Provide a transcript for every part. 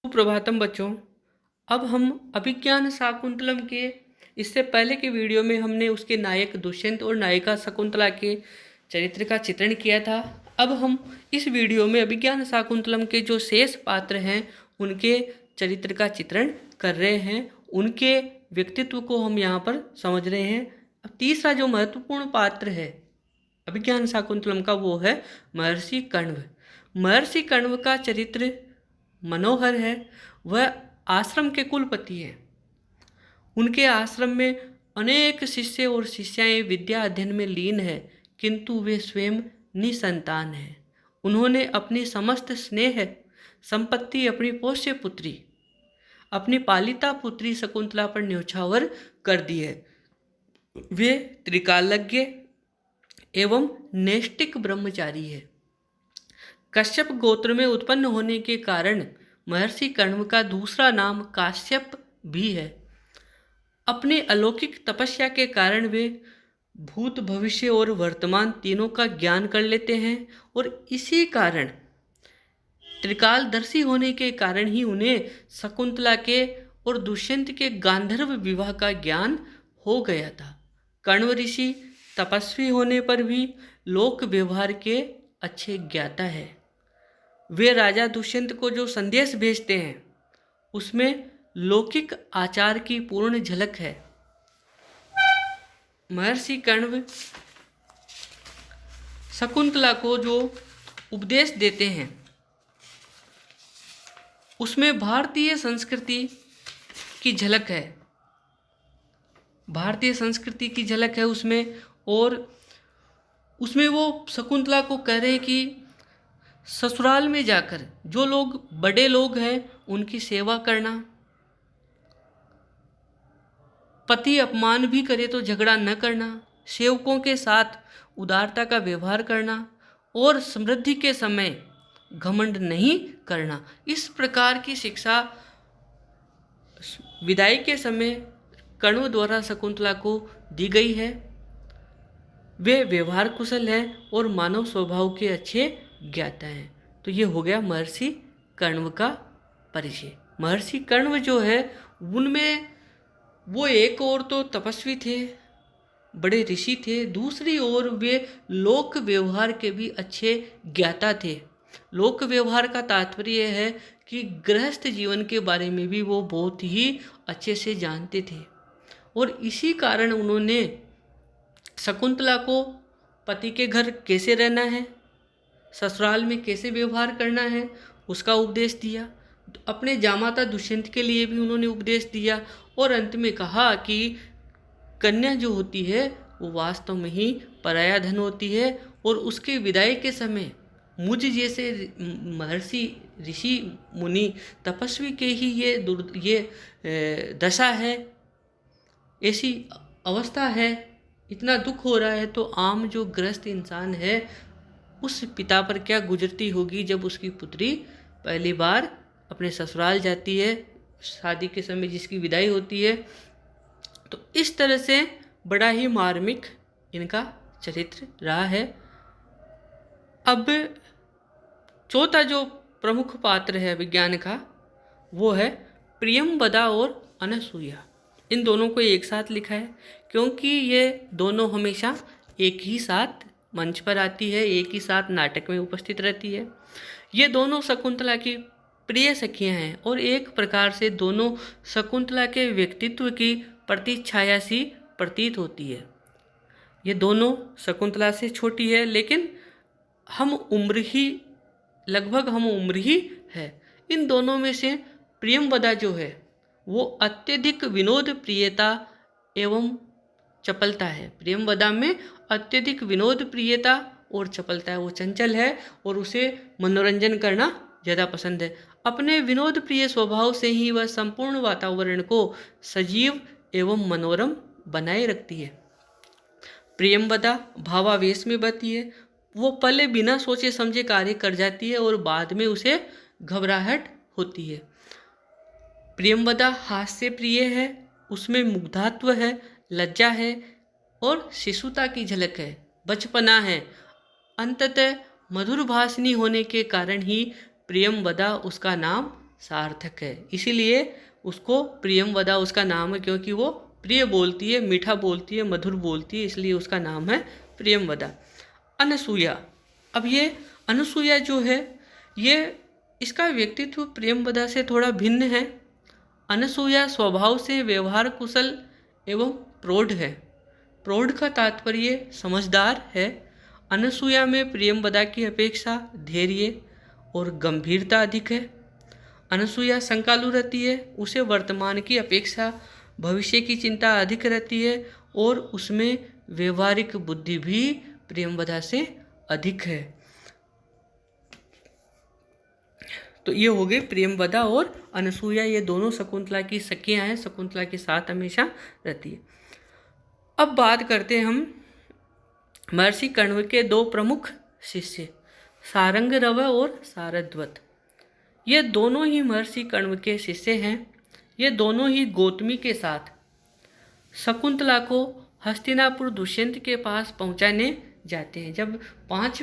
सुप्रभातम बच्चों। अब हम अभिज्ञान शाकुंतलम के इससे पहले के वीडियो में हमने उसके नायक दुष्यंत और नायिका शकुंतला के चरित्र का चित्रण किया था। अब हम इस वीडियो में अभिज्ञान शाकुंतलम के जो शेष पात्र हैं उनके चरित्र का चित्रण कर रहे हैं, उनके व्यक्तित्व को हम यहाँ पर समझ रहे हैं। अब तीसरा जो महत्वपूर्ण पात्र है अभिज्ञान शाकुंतलम का वो है महर्षि कण्व। महर्षि कण्व का चरित्र मनोहर है। वह आश्रम के कुलपति हैं। उनके आश्रम में अनेक शिष्य और शिष्याएं विद्या अध्ययन में लीन है, किंतु वे स्वयं निसंतान हैं। उन्होंने अपनी समस्त स्नेह संपत्ति अपनी पोष्य पुत्री, अपनी पालिता पुत्री शकुंतला पर न्यौछावर कर दी है। वे त्रिकालज्ञ एवं नैष्टिक ब्रह्मचारी है। कश्यप गोत्र में उत्पन्न होने के कारण महर्षि कण्व का दूसरा नाम काश्यप भी है। अपने अलौकिक तपस्या के कारण वे भूत, भविष्य और वर्तमान तीनों का ज्ञान कर लेते हैं और इसी कारण त्रिकालदर्शी होने के कारण ही उन्हें शकुंतला के और दुष्यंत के गांधर्व विवाह का ज्ञान हो गया था। कण्व ऋषि तपस्वी होने पर भी लोक व्यवहार के अच्छे ज्ञाता है। वे राजा दुष्यंत को जो संदेश भेजते हैं उसमें लौकिक आचार की पूर्ण झलक है। महर्षि कण्व शकुंतला को जो उपदेश देते हैं उसमें भारतीय संस्कृति की झलक है। भारतीय संस्कृति की झलक है उसमें, और उसमें वो शकुंतला को कह रहे हैं कि ससुराल में जाकर जो लोग बड़े लोग हैं उनकी सेवा करना, पति अपमान भी करे तो झगड़ा न करना, सेवकों के साथ उदारता का व्यवहार करना और समृद्धि के समय घमंड नहीं करना। इस प्रकार की शिक्षा विदाई के समय कण्व द्वारा शकुंतला को दी गई है। वे व्यवहार कुशल हैं और मानव स्वभाव के अच्छे ज्ञाता हैं। तो ये हो गया महर्षि कण्व का परिचय। महर्षि कण्व जो है उनमें वो एक ओर तो तपस्वी थे, बड़े ऋषि थे, दूसरी ओर वे लोक व्यवहार के भी अच्छे ज्ञाता थे। लोक व्यवहार का तात्पर्य है कि गृहस्थ जीवन के बारे में भी वो बहुत ही अच्छे से जानते थे, और इसी कारण उन्होंने शकुंतला को पति के घर कैसे रहना है, ससुराल में कैसे व्यवहार करना है, उसका उपदेश दिया। अपने जामाता दुष्यंत के लिए भी उन्होंने उपदेश दिया, और अंत में कहा कि कन्या जो होती है वो वास्तव में ही पराया धन होती है, और उसके विदाई के समय मुझ जैसे महर्षि ऋषि मुनि तपस्वी के ही ये दशा है, ऐसी अवस्था है, इतना दुख हो रहा है, तो आम जो गृहस्थ इंसान है उस पिता पर क्या गुजरती होगी जब उसकी पुत्री पहली बार अपने ससुराल जाती है, शादी के समय जिसकी विदाई होती है। तो इस तरह से बड़ा ही मार्मिक इनका चरित्र रहा है। अब चौथा जो प्रमुख पात्र है विज्ञान का वो है प्रियंवदा और अनसूया। इन दोनों को एक साथ लिखा है क्योंकि ये दोनों हमेशा एक ही साथ मंच पर आती है, एक ही साथ नाटक में उपस्थित रहती है। ये दोनों शकुंतला की प्रिय सखियां हैं और एक प्रकार से दोनों शकुंतला के व्यक्तित्व की प्रतिछाया सी प्रतीत होती है। ये दोनों शकुंतला से छोटी है, लेकिन लगभग हम उम्र ही है। इन दोनों में से प्रियंवदा जो है वो अत्यधिक विनोद प्रियता एवं चपलता है। प्रियंवदा में अत्यधिक विनोद प्रियता और चपलता है। वो चंचल है और उसे मनोरंजन करना ज़्यादा पसंद है। अपने विनोद प्रिय स्वभाव से ही वह संपूर्ण वातावरण को सजीव एवं मनोरम बनाए रखती है। प्रियंवदा भावावेश में बहती है। वो पहले बिना सोचे समझे कार्य कर जाती है और बाद में उसे घबराहट होती है। प्रियंवदा हास्य प्रिय है, उसमें मुग्धात्व है, लज्जा है और शिशुता की झलक है, बचपना है। अंततः मधुर भाषिणी होने के कारण ही प्रियंवदा उसका नाम सार्थक है, इसीलिए उसको प्रियमवदा उसका नाम है, क्योंकि वो प्रिय बोलती है, मीठा बोलती है, मधुर बोलती है, इसलिए उसका नाम है प्रियमवदा। अनसूया, अब ये अनसूया जो है ये इसका व्यक्तित्व प्रियमवदा से थोड़ा भिन्न है। अनसूया स्वभाव से व्यवहार कुशल एवं प्रौढ़ है। प्रौढ़ का तात्पर्य समझदार है। अनसूया में प्रियमवदा की अपेक्षा धैर्य और गंभीरता अधिक है। अनसूया शंकालु रहती है, उसे वर्तमान की अपेक्षा भविष्य की चिंता अधिक रहती है और उसमें व्यवहारिक बुद्धि भी प्रियमवदा से अधिक है। तो ये हो गए प्रियमवदा और अनसूया, ये दोनों शकुंतला की सखियां हैं, शकुंतला के साथ हमेशा रहती है। अब बात करते हैं हम महर्षि कण्व के दो प्रमुख शिष्य सारंगरव और सारद्वत। ये दोनों ही महर्षि कण्व के शिष्य हैं। ये दोनों ही गौतमी के साथ शकुंतला को हस्तिनापुर दुष्यंत के पास पहुंचाने जाते हैं। जब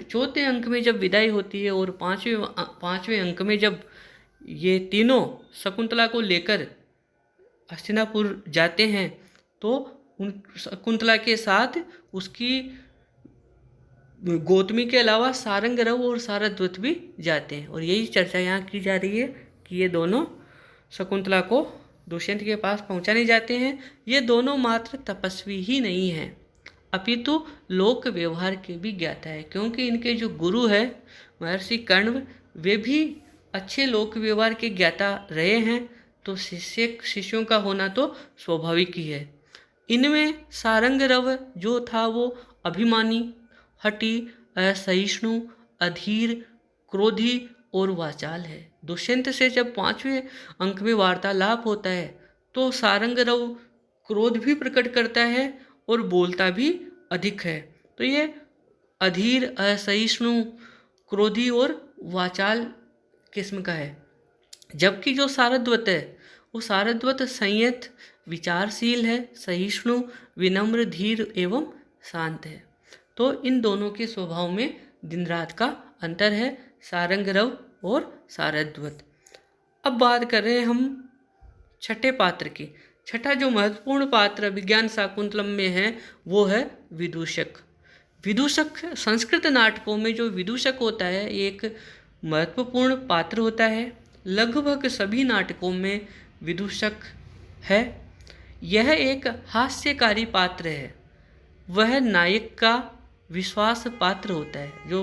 चौथे अंक में जब विदाई होती है और पांचवें अंक में जब ये तीनों शकुंतला को लेकर हस्तिनापुर जाते हैं तो उन शकुंतला के साथ उसकी गौतमी के अलावा सारंगरव और सारद्वत भी जाते हैं। और यही चर्चा यहाँ की जा रही है कि ये दोनों शकुंतला को दुष्यंत के पास पहुँचाने जाते हैं। ये दोनों मात्र तपस्वी ही नहीं हैं अपितु लोक व्यवहार के भी ज्ञाता है, क्योंकि इनके जो गुरु है महर्षि कण्व वे भी अच्छे लोक व्यवहार के ज्ञाता रहे हैं। तो शिष्यों का होना तो स्वाभाविक ही है। इनमें सारंगरव जो था वो अभिमानी, हठी, असहिष्णु, अधीर, क्रोधी और वाचाल है। दुष्यंत से जब 5वें अंक में वार्तालाप होता है तो सारंगरव क्रोध भी प्रकट करता है और बोलता भी अधिक है। तो ये अधीर, असहिष्णु, क्रोधी और वाचाल किस्म का है। जबकि जो सारद्वत है वो सारद्वत संयत, विचारशील है, सहिष्णु, विनम्र, धीर एवं शांत है। तो इन दोनों के स्वभाव में दिन रात का अंतर है, सारंगरव और सारद्वत। अब बात कर रहे हैं हम छठे पात्र की। छठा जो महत्वपूर्ण पात्र अभिज्ञान शाकुंतलम में है वो है विदूषक। विदूषक संस्कृत नाटकों में जो विदूषक होता है ये एक महत्वपूर्ण पात्र होता है। लगभग सभी नाटकों में विदूषक है। यह एक हास्यकारी पात्र है। वह नायक का विश्वास पात्र होता है। जो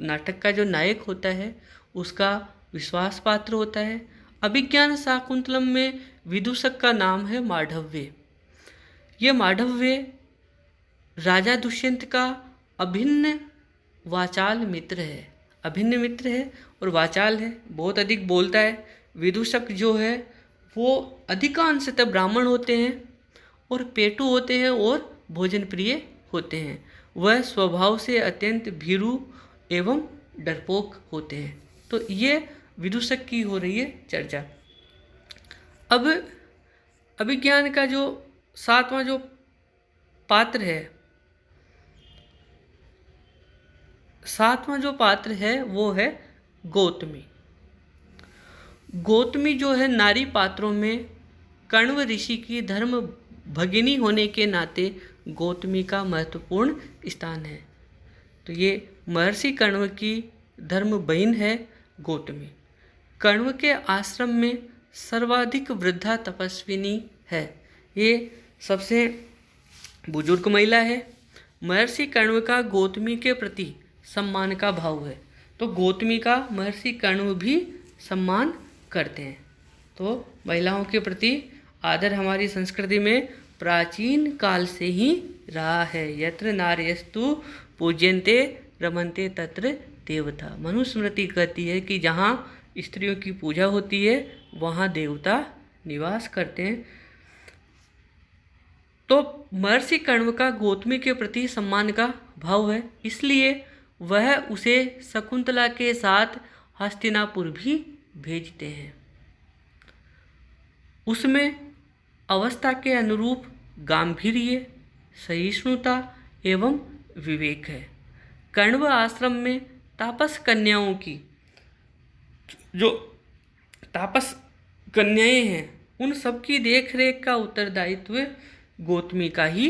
नाटक का जो नायक होता है उसका विश्वास पात्र होता है। अभिज्ञान शाकुंतलम में विदूषक का नाम है मांडव्य। ये मांडव्य राजा दुष्यंत का अभिन्न वाचाल मित्र है। अभिन्न मित्र है और वाचाल है, बहुत अधिक बोलता है। विदूषक जो है वो अधिकांशतः ब्राह्मण होते हैं और पेटू होते हैं और भोजन प्रिय होते हैं। वह स्वभाव से अत्यंत भीरू एवं डरपोक होते हैं। तो ये विदूषक की हो रही है चर्चा। अब अभिज्ञान का जो 7वां जो पात्र है, 7वां जो पात्र है वो है गौतमी। गौतमी जो है नारी पात्रों में कण्व ऋषि की धर्म भगिनी होने के नाते गौतमी का महत्वपूर्ण स्थान है। तो ये महर्षि कण्व की धर्म बहन है गौतमी। कण्व के आश्रम में सर्वाधिक वृद्धा तपस्विनी है। ये सबसे बुजुर्ग महिला है। महर्षि कण्व का गौतमी के प्रति सम्मान का भाव है, तो गौतमी का महर्षि कण्व भी सम्मान करते हैं। तो महिलाओं के प्रति आदर हमारी संस्कृति में प्राचीन काल से ही रहा है। यत्र नार्यस्तु पूज्यन्ते रमन्ते तत्र देवता। मनुस्मृति कहती है कि जहाँ स्त्रियों की पूजा होती है वहाँ देवता निवास करते हैं। तो महर्षि कण्व का गौतमी के प्रति सम्मान का भाव है, इसलिए वह उसे शकुंतला के साथ हस्तिनापुर भी भेजते हैं। उसमें अवस्था के अनुरूप गांभीर्य, सहिष्णुता एवं विवेक है। कण्व आश्रम में तापस कन्याओं की जो तापस कन्याएं हैं, उन सबकी देख रेख का उत्तरदायित्व गौतमी का ही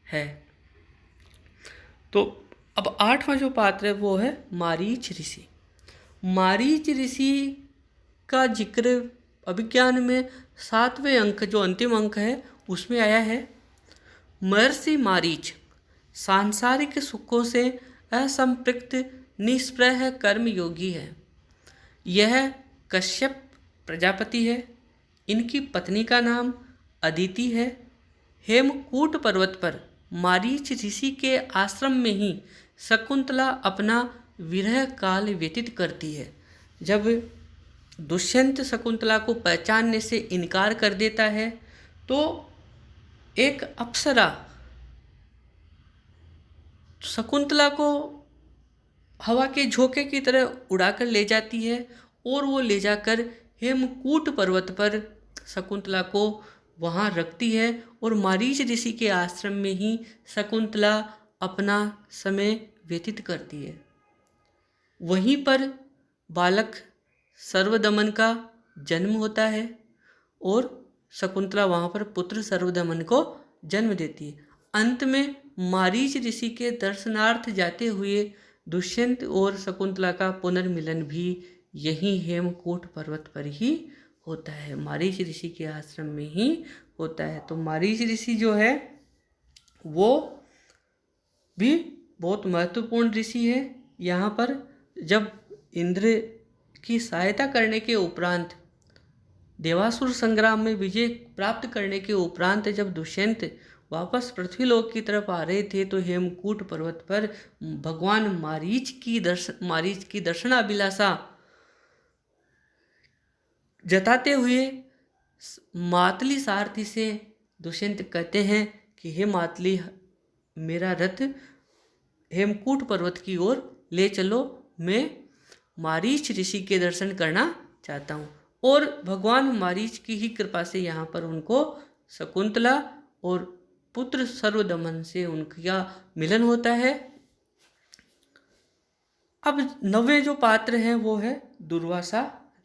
है। तो अब 8वां जो पात्र है वो है मारीच ऋषि। मारीच ऋषि का जिक्र अभिज्ञान में 7वें अंक जो अंतिम अंक है उसमें आया है। महर्षि मारीच सांसारिक सुखों से असंपृक्त निष्प्रह कर्मयोगी है। यह कश्यप प्रजापति है। इनकी पत्नी का नाम अदिति है। हेमकूट पर्वत पर मारीच ऋषि के आश्रम में ही शकुंतला अपना विरह काल व्यतीत करती है। जब दुष्यंत शकुंतला को पहचानने से इनकार कर देता है तो एक अप्सरा शकुंतला को हवा के झोंके की तरह उड़ाकर ले जाती है और वो ले जाकर हेमकूट पर्वत पर शकुंतला को वहाँ रखती है और मारीच ऋषि के आश्रम में ही शकुंतला अपना समय व्यतीत करती है। वहीं पर बालक सर्वदमन का जन्म होता है और शकुंतला वहाँ पर पुत्र सर्वदमन को जन्म देती है। अंत में मारीच ऋषि के दर्शनार्थ जाते हुए दुष्यंत और शकुंतला का पुनर्मिलन भी यही हेमकूट पर्वत पर ही होता है, मारीच ऋषि के आश्रम में ही होता है। तो मारीच ऋषि जो है वो भी बहुत महत्वपूर्ण ऋषि है। यहाँ पर जब इंद्र की सहायता करने के उपरांत देवासुर संग्राम में विजय प्राप्त करने के उपरांत जब दुष्यंत वापस पृथ्वीलोक की तरफ आ रहे थे तो हेमकूट पर्वत पर भगवान मारीच की दर्शनाभिलाषा जताते हुए मातली सारथी से दुष्यंत कहते हैं कि हे मातली, मेरा रथ हेमकूट पर्वत की ओर ले चलो, मैं मारीच ऋषि के दर्शन करना चाहता हूँ। और भगवान मारीच की ही कृपा से यहाँ पर उनको शकुंतला और पुत्र सर्वदमन से उनका मिलन होता है। अब 9वें जो पात्र हैं वो है दुर्वासा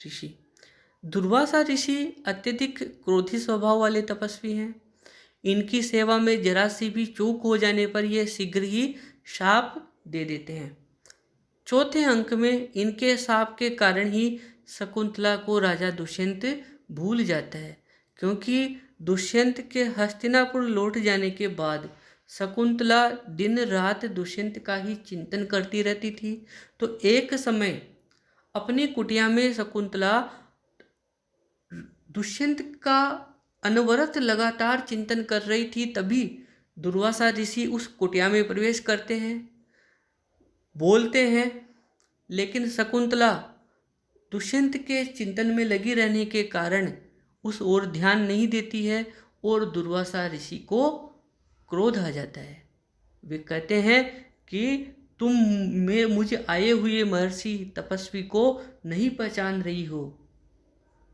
ऋषि। दुर्वासा ऋषि अत्यधिक क्रोधी स्वभाव वाले तपस्वी हैं। इनकी सेवा में जरा सी भी चूक हो जाने पर ये शीघ्र ही शाप दे देते हैं। चौथे अंक में इनके शाप के कारण ही शकुंतला को राजा दुष्यंत भूल जाता है, क्योंकि दुष्यंत के हस्तिनापुर लौट जाने के बाद शकुंतला दिन रात दुष्यंत का ही चिंतन करती रहती थी। तो एक समय अपनी कुटिया में शकुंतला दुष्यंत का अनवरत लगातार चिंतन कर रही थी, तभी दुर्वासा ऋषि उस कुटिया में प्रवेश करते हैं, बोलते हैं, लेकिन शकुंतला दुष्यंत के चिंतन में लगी रहने के कारण उस ओर ध्यान नहीं देती है और दुर्वासा ऋषि को क्रोध आ जाता है। वे कहते हैं कि तुम मुझे आए हुए महर्षि तपस्वी को नहीं पहचान रही हो,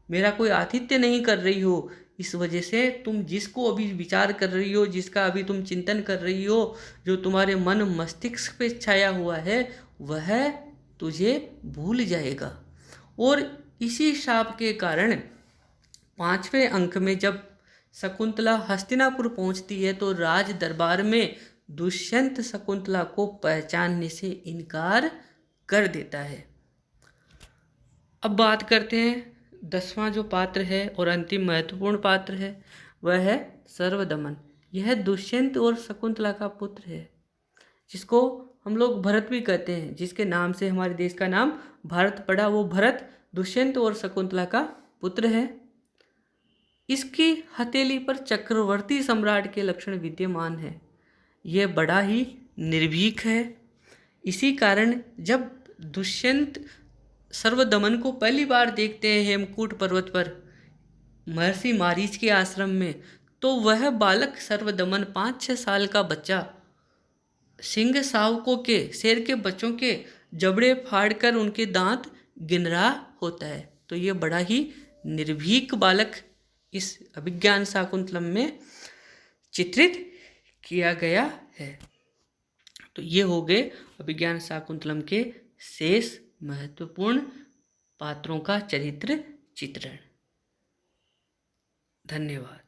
मेरा कोई आतिथ्य नहीं कर रही हो, इस वजह से तुम जिसको अभी विचार कर रही हो, जिसका अभी तुम चिंतन कर रही हो, जो तुम्हारे मन मस्तिष्क पे छाया हुआ है, वह तुझे भूल जाएगा। और इसी शाप के कारण 5वें अंक में जब शकुंतला हस्तिनापुर पहुंचती है तो राज दरबार में दुष्यंत शकुंतला को पहचानने से इनकार कर देता है। अब बात करते हैं 10वां जो पात्र है और अंतिम महत्वपूर्ण पात्र है, वह है सर्वदमन। यह दुष्यंत और शकुंतला का पुत्र है, जिसको हम लोग भरत भी कहते हैं, जिसके नाम से हमारे देश का नाम भारत पड़ा। वो भरत दुष्यंत और शकुंतला का पुत्र है। इसकी हथेली पर चक्रवर्ती सम्राट के लक्षण विद्यमान है। यह बड़ा ही निर्भीक है। इसी कारण जब दुष्यंत सर्वदमन को पहली बार देखते हैं हेमकूट पर्वत पर महर्षि मारीच के आश्रम में, तो वह बालक सर्वदमन 5-6 साल का बच्चा सिंह शावकों के, शेर के बच्चों के जबड़े फाड़कर उनके दांत गिन रहा होता है। तो ये बड़ा ही निर्भीक बालक इस अभिज्ञान शाकुंतलम में चित्रित किया गया है। तो ये हो गए अभिज्ञान शाकुंतलम के शेष महत्वपूर्ण पात्रों का चरित्र चित्रण। धन्यवाद।